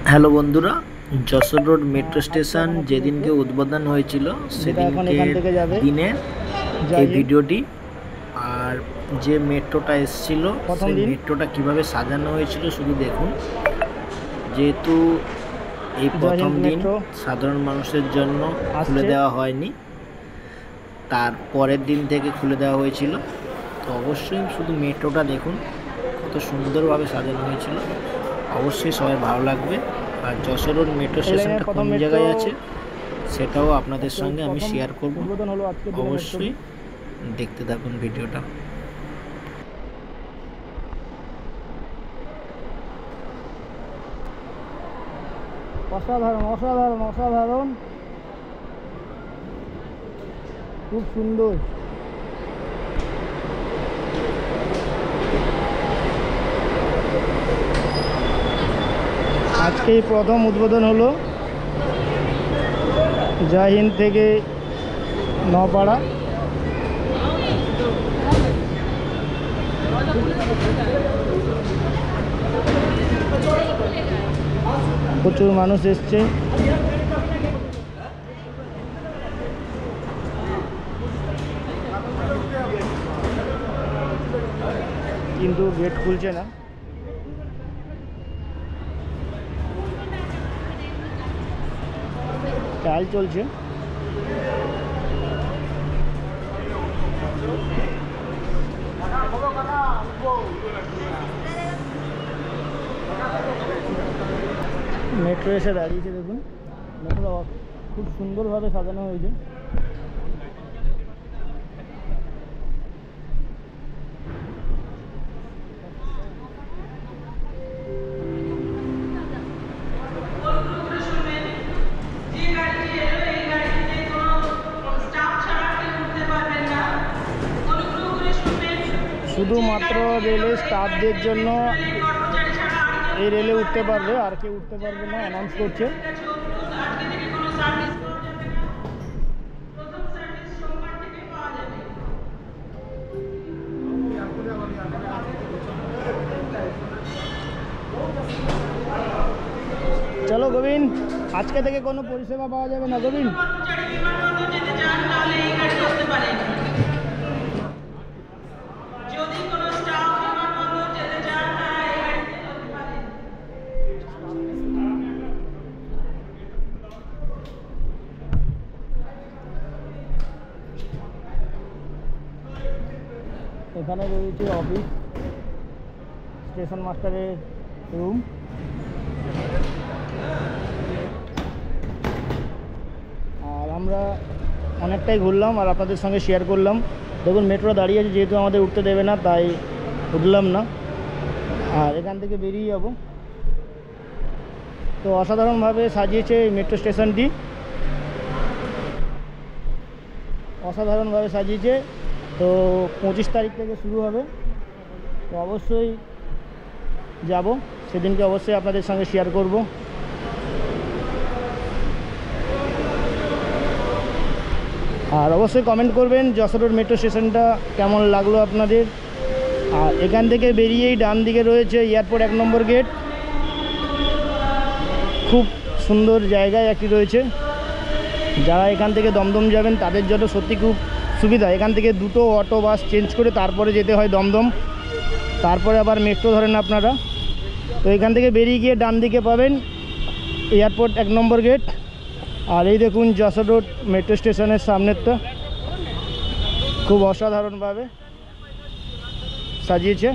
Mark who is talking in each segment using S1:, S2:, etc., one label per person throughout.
S1: Hello বন্ধুরা, Jessore road metro station যেদিনকে উদ্বোধন হয়েছিল সেদিনকে দিনের এই ভিডিওটি। আর যে মেট্রোটা এসেছিল সেই মেট্রোটা কিভাবে সাজানো হয়েছিল শুধু দেখুন। যেহেতু এই প্রথম দিন সাধারণ মানুষের জন্য খুলে দেওয়া হয়নি, তার পরের দিন থেকে খুলে দেওয়া হয়েছিল। তো অবশ্যই শুধু মেট্রোটা দেখুন কত সুন্দরভাবে সাজানো হয়েছিল, অবশ্যই সবাই ভালো লাগবে। আর যশোর রোড মেট্রো স্টেশনটা কোন জায়গায় আছে সেটাও আপনাদের সঙ্গে আমি শেয়ার করব, অবশ্যই দেখতে থাকুন ভিডিওটা।
S2: অসাধারণ অসাধারণ অসাধারণ, খুব সুন্দর। আজকেই প্রথম উদ্বোধন হলো জয় হিন্দ থেকে নপাড়া। প্রচুর মানুষ এসছে। কিন্তু গেট খুলছে না। ট্রায়াল চলছে। মেট্রো এসে দাঁড়িয়েছে, দেখুন মেট্রো খুব সুন্দরভাবে সাজানো হয়েছে। শুধুমাত্র রেলের স্টাফদের জন্য এই রেলে উঠতে পারবে, আর কেউ উঠতে পারবে না, অ্যানাউন্স করছে। চলো গোবিন্দ, আজকে থেকে কোনো পরিষেবা পাওয়া যাবে না গোবিন্দ। এখানে রয়েছে অফিস, স্টেশন মাস্টারের রুম। আর আমরা অনেকটাই ঘুরলাম আর আপনাদের সঙ্গে শেয়ার করলাম। দেখুন মেট্রো দাঁড়িয়ে আছে, যেহেতু আমাদের উঠতে দেবে না তাই উঠলাম না, আর এখান থেকে বেরিয়ে যাব। তো অসাধারণভাবে সাজিয়েছে এই মেট্রো স্টেশনটি, অসাধারণভাবে সাজিয়েছে। তো 25 তারিখ থেকে শুরু হবে, তো অবশ্যই যাব, সেদিনকে অবশ্যই আপনাদের সঙ্গে শেয়ার করব। আর অবশ্যই কমেন্ট করবেন যশোর রোড মেট্রো স্টেশনটা কেমন লাগলো আপনাদের। আর এখান থেকে বেরিয়েই ডান দিকে রয়েছে এয়ারপোর্ট 1 নম্বর গেট। খুব সুন্দর জায়গায় একটি রয়েছে। যারা এখান থেকে দমদম যাবেন তাদের জন্য সত্যি খুব সুবিধা। এখান থেকে দুটো অটো বাস চেঞ্জ করে তারপরে যেতে হয় দমদম, তারপরে আবার মেট্রো ধরেন আপনারা। তো এখান থেকে বেরিয়ে গিয়ে ডান দিকে পাবেন এয়ারপোর্ট 1 নম্বর গেট। আর এই দেখুন যশোর রোড মেট্রো স্টেশনের সামনেরটা খুব অসাধারণভাবে সাজিয়েছে।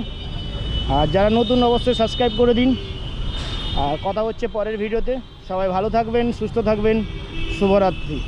S2: আর যারা নতুন অবশ্যই সাবস্ক্রাইব করে দিন। আর কথা হচ্ছে পরের ভিডিওতে। সবাই ভালো থাকবেন, সুস্থ থাকবেন, শুভরাত্রি।